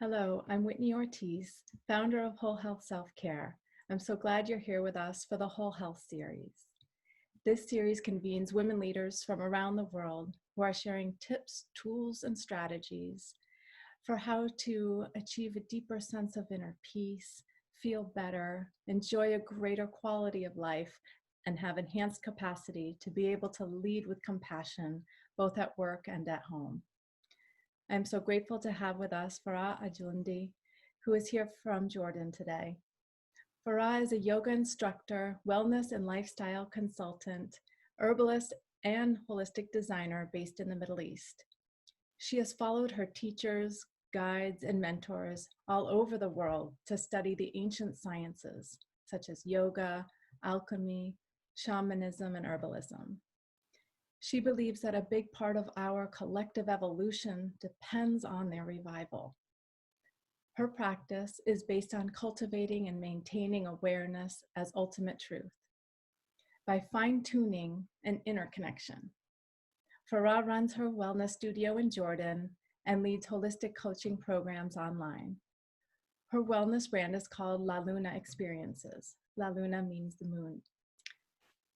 Hello, I'm Whitney Ortiz, founder of Whole Health Self-Care. I'm so glad you're here with us for the Whole Health series. This series convenes women leaders from around the world who are sharing tips, tools, and strategies for how to achieve a deeper sense of inner peace, feel better, enjoy a greater quality of life, and have enhanced capacity to be able to lead with compassion, both at work and at home. I'm so grateful to have with us Farah Aljundi, who is here from Jordan today. Farah is a yoga instructor, wellness and lifestyle consultant, herbalist, and holistic designer based in the Middle East. She has followed her teachers, guides, and mentors all over the world to study the ancient sciences, such as yoga, alchemy, shamanism, and herbalism. She believes that a big part of our collective evolution depends on their revival. Her practice is based on cultivating and maintaining awareness as ultimate truth by fine-tuning an inner connection. Farah runs her wellness studio in Jordan and leads holistic coaching programs online. Her wellness brand is called La Luna Experiences. La Luna means the moon.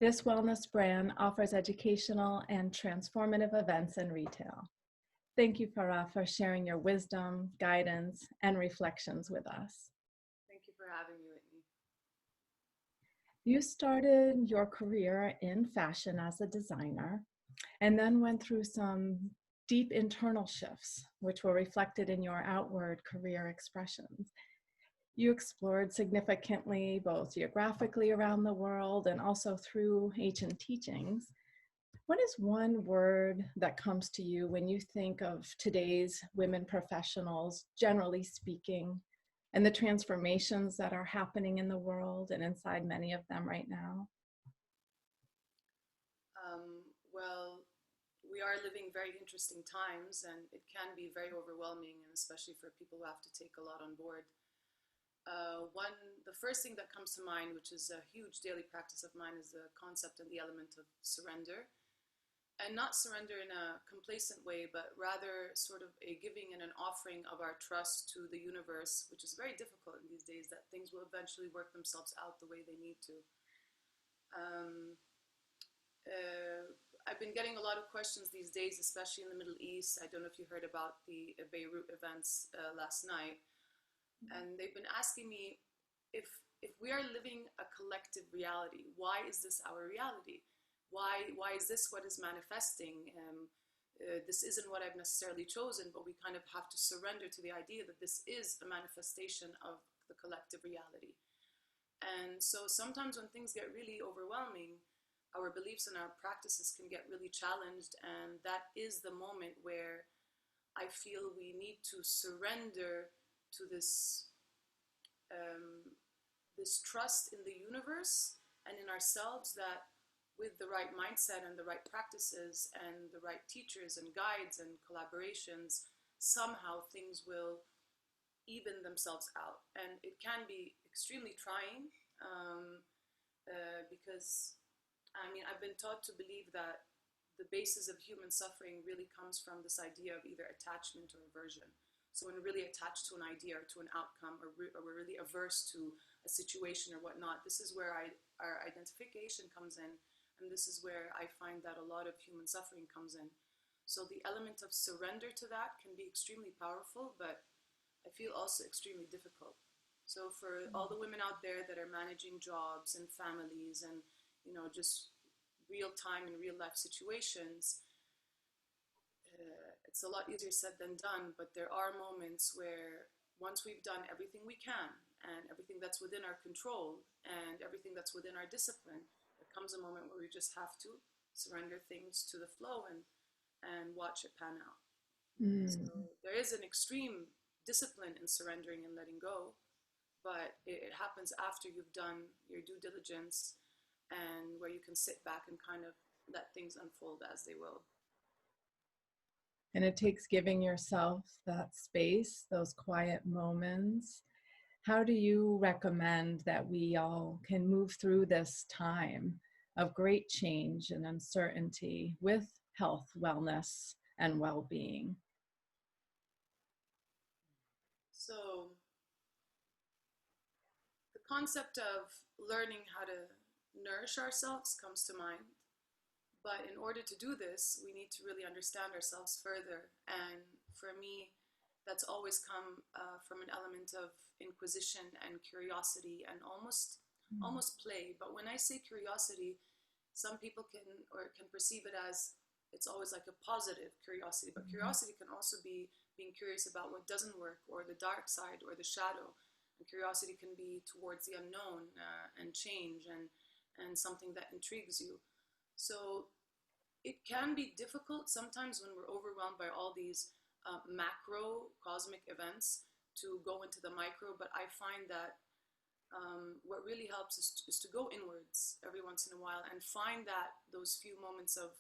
This wellness brand offers educational and transformative events and retail. Thank you, Farah, for sharing your wisdom, guidance, and reflections with us. Thank you for having me, Whitney. You started your career in fashion as a designer and then went through some deep internal shifts, which were reflected in your outward career expressions. You explored significantly both geographically around the world and also through ancient teachings. What is one word that comes to you when you think of today's women professionals, generally speaking, and the transformations that are happening in the world and inside many of them right now? Well, we are living very interesting times, and it can be very overwhelming, and especially for people who have to take a lot on board. The first thing that comes to mind, which is a huge daily practice of mine, is the concept and the element of surrender. And not surrender in a complacent way, but rather sort of a giving and an offering of our trust to the universe, which is very difficult in these days, that things will eventually work themselves out the way they need to. I've been getting a lot of questions these days, especially in the Middle East. I don't know if you heard about the Beirut events last night. And they've been asking me if we are living a collective reality, why is this our reality? Why is this what is manifesting? This isn't what I've necessarily chosen, but we kind of have to surrender to the idea that this is a manifestation of the collective reality. And so sometimes when things get really overwhelming, our beliefs and our practices can get really challenged, and that is the moment where I feel we need to surrender to this trust in the universe and in ourselves, that with the right mindset and the right practices and the right teachers and guides and collaborations, somehow things will even themselves out. And it can be extremely trying because, I mean, I've been taught to believe that the basis of human suffering really comes from this idea of either attachment or aversion. So when we're really attached to an idea or to an outcome, or we're really averse to a situation or whatnot, this is where our identification comes in, and this is where I find that a lot of human suffering comes in. So the element of surrender to that can be extremely powerful, but I feel also extremely difficult. So for all the women out there that are managing jobs and families and, you know, just real time and real life situations, it's a lot easier said than done, but there are moments where once we've done everything we can and everything that's within our control and everything that's within our discipline, there comes a moment where we just have to surrender things to the flow and watch it pan out. So there is an extreme discipline in surrendering and letting go, but it happens after you've done your due diligence and where you can sit back and kind of let things unfold as they will. And it takes giving yourself that space, those quiet moments. How do you recommend that we all can move through this time of great change and uncertainty with health, wellness, and well-being? concept of learning how to nourish ourselves comes to mind. But in order to do this, we need to really understand ourselves further. And for me, that's always come from an element of inquisition and curiosity and almost play. But when I say curiosity, some people can perceive it as it's always like a positive curiosity. But curiosity can also be being curious about what doesn't work, or the dark side, or the shadow. And curiosity can be towards the unknown and change, and something that intrigues you. So it can be difficult sometimes when we're overwhelmed by all these macro cosmic events to go into the micro, but I find that what really helps is to go inwards every once in a while and find that those few moments of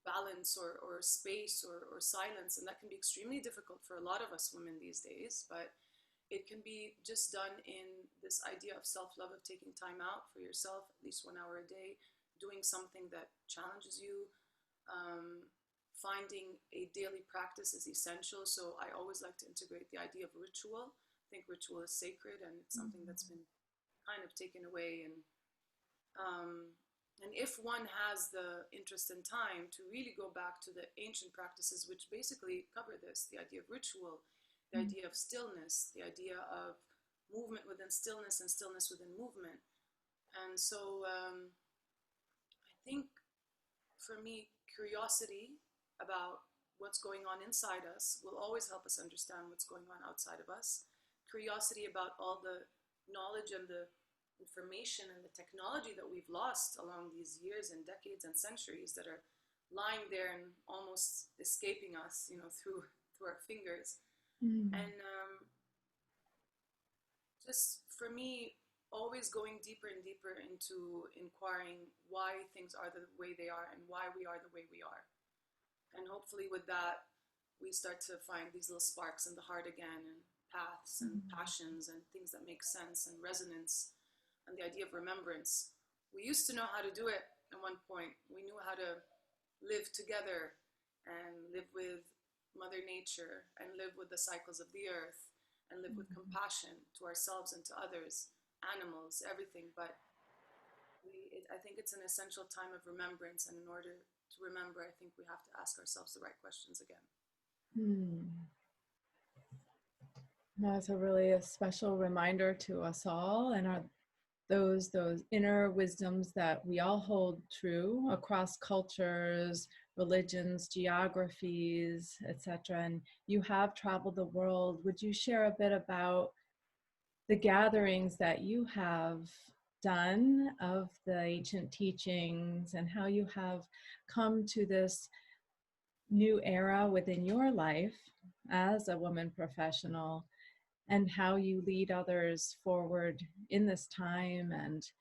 balance or space or silence. And that can be extremely difficult for a lot of us women these days, but it can be just done in this idea of self-love, of taking time out for yourself, at least 1 hour a day, doing something that challenges you. Finding a daily practice is essential. So I always like to integrate the idea of ritual. I think ritual is sacred, and it's something that's been kind of taken away. And if one has the interest and time to really go back to the ancient practices, which basically cover this, the idea of ritual, the idea of stillness, the idea of movement within stillness and stillness within movement. And so I think for me, curiosity about what's going on inside us will always help us understand what's going on outside of us. Curiosity about all the knowledge and the information and the technology that we've lost along these years and decades and centuries that are lying there and almost escaping us, through our fingers. And just for me, always going deeper and deeper into inquiring why things are the way they are and why we are the way we are. And hopefully with that, we start to find these little sparks in the heart again, and paths and passions and things that make sense and resonance, and the idea of remembrance. We used to know how to do it at one point. We knew how to live together and live with Mother Nature and live with the cycles of the earth and live with compassion to ourselves and to others, animals, everything. But I think it's an essential time of remembrance, and in order to remember, I think we have to ask ourselves the right questions again. That's a special reminder to us all, and those inner wisdoms that we all hold true across cultures, religions, geographies, etc. And you have traveled the world. Would you share a bit about the gatherings that you have done of the ancient teachings and how you have come to this new era within your life as a woman professional, and how you lead others forward in this time, and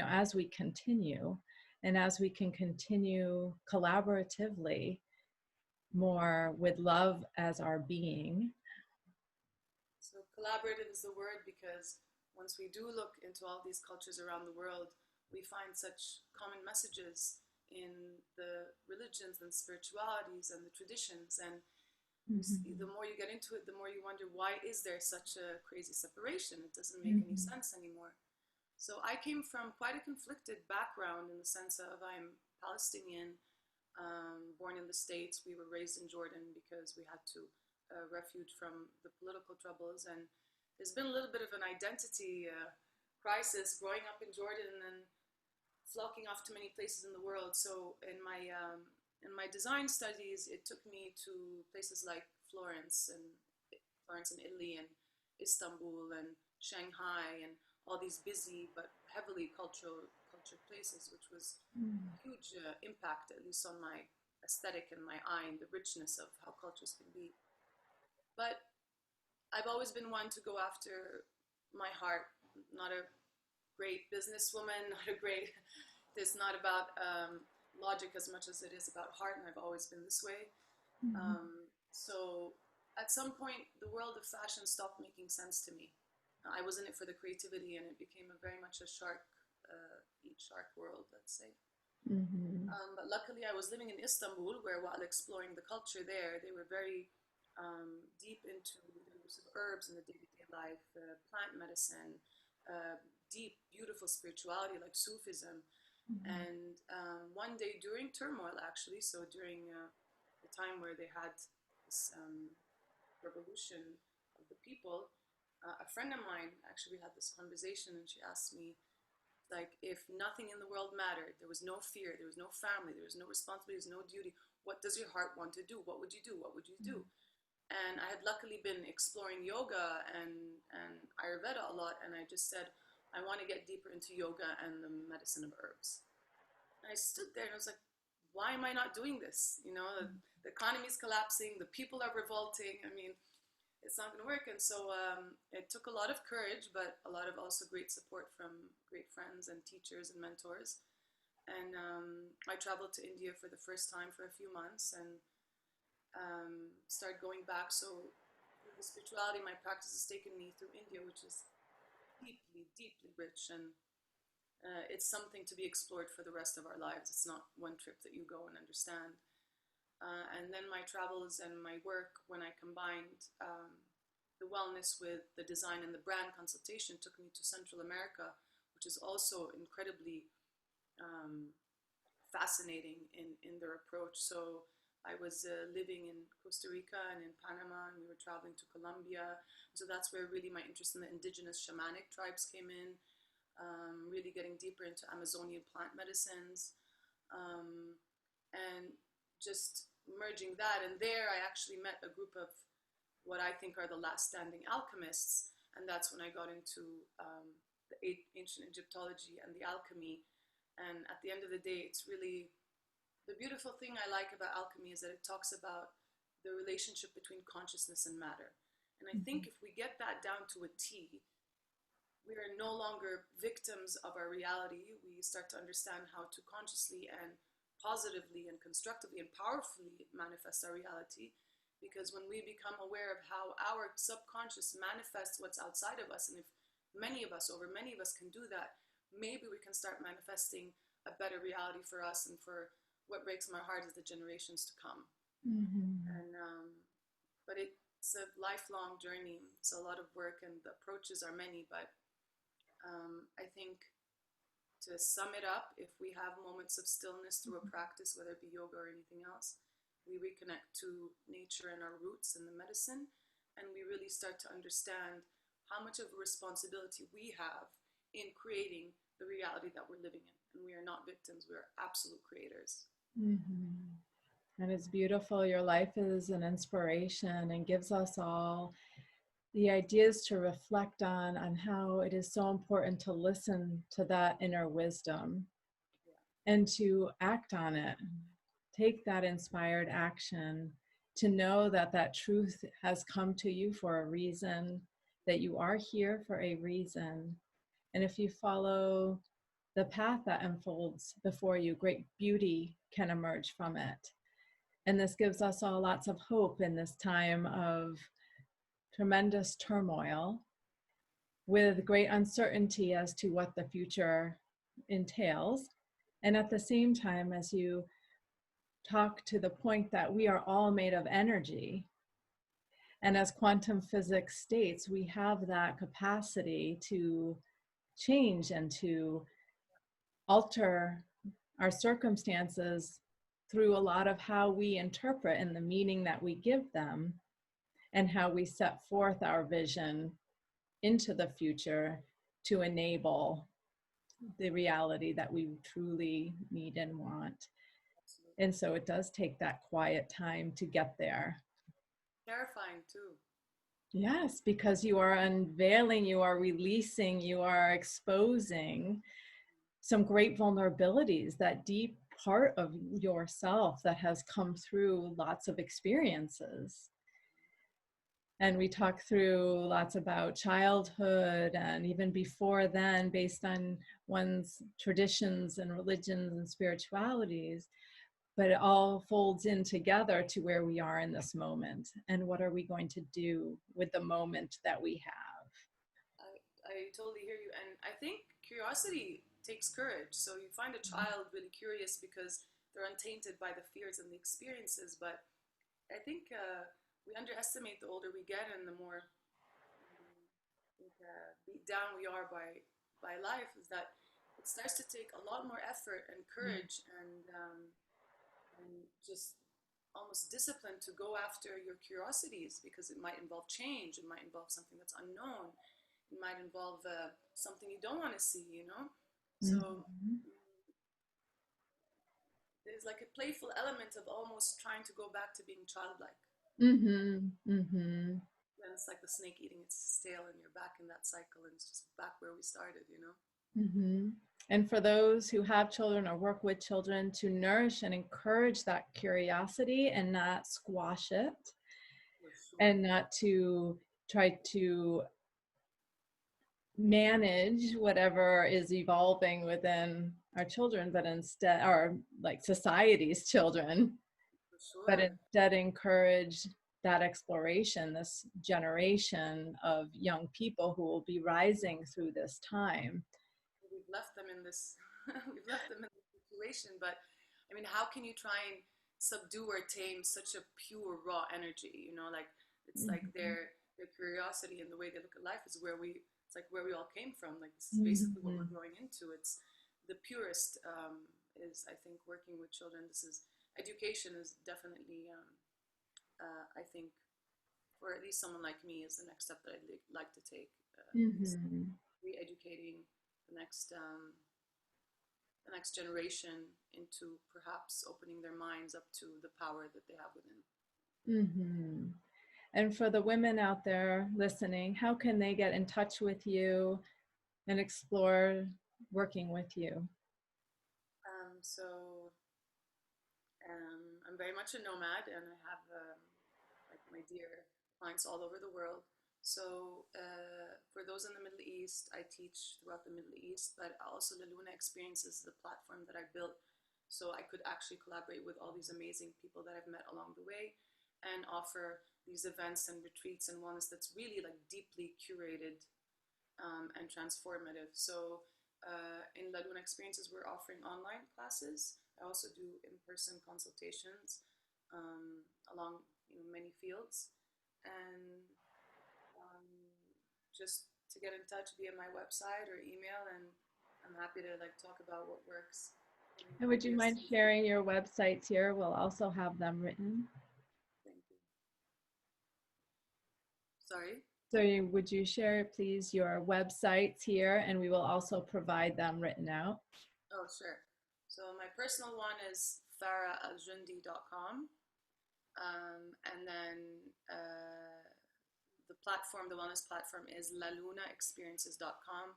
as we continue, and as we can continue collaboratively more with love as our being. So collaborative is the word, because once we do look into all these cultures around the world, we find such common messages in the religions and spiritualities and the traditions. And the more you get into it, the more you wonder, why is there such a crazy separation? It doesn't make any sense anymore. So I came from quite a conflicted background, in the sense of I'm Palestinian, born in the States. We were raised in Jordan because we had to refuge from the political troubles. And there's been a little bit of an identity crisis growing up in Jordan and flocking off to many places in the world. So in my design studies, it took me to places like Florence in Italy, and Istanbul and Shanghai, and all these busy but heavily cultured places, which was a huge impact, at least on my aesthetic and my eye, and the richness of how cultures can be. But I've always been one to go after my heart. Not a great businesswoman, it's not about logic as much as it is about heart, and I've always been this way. So at some point, the world of fashion stopped making sense to me. I was in it for the creativity, and it became very much a eat shark world, let's say. But luckily, I was living in Istanbul, where while exploring the culture there, they were very deep into the use of herbs in the day-to-day life, plant medicine, deep, beautiful spirituality like Sufism. Mhm. And one day during turmoil, actually, so during the time where they had this revolution of the people, a friend of mine actually had this conversation, and she asked me, like, if nothing in the world mattered, there was no fear, there was no family, there was no responsibility, there was no duty, what does your heart want to do? What would you do? What would you do? And I had luckily been exploring yoga and Ayurveda a lot, and I just said, I want to get deeper into yoga and the medicine of herbs. And I stood there and I was like, why am I not doing this? You know, the economy is collapsing, the people are revolting. I mean, it's not going to work. And so it took a lot of courage, but a lot of also great support from great friends and teachers and mentors. And I traveled to India for the first time for a few months and started going back. So through the spirituality, my practice has taken me through India, which is deeply, deeply rich. And it's something to be explored for the rest of our lives. It's not one trip that you go and understand. And then my travels and my work, when I combined the wellness with the design and the brand consultation, took me to Central America, which is also incredibly um, fascinating in their approach. So I was living in Costa Rica and in Panama, and we were traveling to Colombia. So that's where really my interest in the indigenous shamanic tribes came in, really getting deeper into Amazonian plant medicines, um, and just merging that. And there I actually met a group of what I think are the last standing alchemists. And that's when I got into the ancient Egyptology and the alchemy. And at the end of the day, it's really the beautiful thing I like about alchemy is that it talks about the relationship between consciousness and matter. And I think if we get that down to a T, we are no longer victims of our reality. We start to understand how to consciously and positively and constructively and powerfully manifest our reality. Because when we become aware of how our subconscious manifests what's outside of us, and if many of us, over many of us, can do that, maybe we can start manifesting a better reality for us and for what breaks my heart is the generations to come. Mhm. And but it's a lifelong journey. It's a lot of work, and the approaches are many. But I think to sum it up, if we have moments of stillness through a practice, whether it be yoga or anything else, we reconnect to nature and our roots and the medicine, and we really start to understand how much of a responsibility we have in creating the reality that we're living in. And we are not victims, we are absolute creators. Mhm. And it's beautiful. Your life is an inspiration and gives us all the ideas to reflect on how it is so important to listen to that inner wisdom Yeah, and to act on it. Take that inspired action to know that that truth has come to you for a reason, that you are here for a reason. And if you follow the path that unfolds before you, great beauty can emerge from it. And this gives us all lots of hope in this time of tremendous turmoil with great uncertainty as to what the future entails. And at the same time, as you talk to the point that we are all made of energy, and as quantum physics states, we have that capacity to change and to alter our circumstances through a lot of how we interpret and the meaning that we give them, and how we set forth our vision into the future to enable the reality that we truly need and want. absolutely. And so it does take that quiet time to get there. Terrifying too. Yes, because you are unveiling, you are releasing, you are exposing some great vulnerabilities, that deep part of yourself that has come through lots of experiences. And we talk through lots about childhood and even before then, based on one's traditions and religions and spiritualities. But it all folds in together to where we are in this moment. And what are we going to do with the moment that we have? I totally hear you. And I think curiosity takes courage. So you find a child really curious because they're untainted by the fears and the experiences. But I think we underestimate the older we get and the more think, beat down we are by life is that it starts to take a lot more effort and courage and just almost discipline to go after your curiosities because it might involve change, it might involve something that's unknown, it might involve something you don't want to see, you know? So Mhm. there's like a playful element of almost trying to go back to being childlike. Mhm. Mhm. And it's like the snake eating its tail, and you're back in that cycle, and it's just back where we started, you know? Mhm. And for those who have children or work with children, to nourish and encourage that curiosity and not squash it, For sure. and not to try to manage whatever is evolving within our children, but instead, or like society's children, For but sure. instead encourage that exploration, this generation of young people who will be rising through this time. We've left them in this we've left them in this situation, but I mean, how can you try and subdue or tame such a pure raw energy, you know? Like it's like Mhm. their curiosity and the way they look at life is where we it's like where we all came from. Like this is basically what we're Mhm. growing into. It's the purest is I think working with children. This is education is definitely I think for at least someone like me is the next step that I'd like to take, is Mhm. re-educating the next generation into perhaps opening their minds up to the power that they have within. Mhm. And for the women out there listening, how can they get in touch with you and explore working with you? So I'm very much a nomad, and I have like my dear clients all over the world. So for those in the Middle East, I teach throughout the Middle East, but also La Luna Experience is the platform that I built so I could actually collaborate with all these amazing people that I've met along the way and offer these events and retreats and wellness that's really like deeply curated and transformative. So in La Luna Experiences, we're offering online classes. I also do in-person consultations along many fields, and um, just to get in touch via my website or email, and I'm happy to like talk about what works. Any And would you ideas? mind sharing your websites here? We'll also have them written. Thank you. Sorry. So would you share, please, your websites here, and we will also provide them written out. Oh, sure. So my personal one is farahaljundi.com. And then the platform, the wellness platform, is lalunaexperiences.com.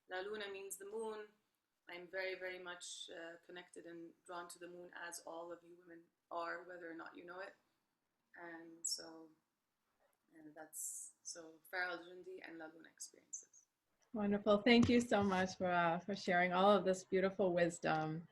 La Luna means the moon. I'm very, very much connected and drawn to the moon, as all of you women are, whether or not you know it. And so, and that's so Farah Aljundi and La Luna Experiences. Wonderful. Thank you so much for sharing all of this beautiful wisdom.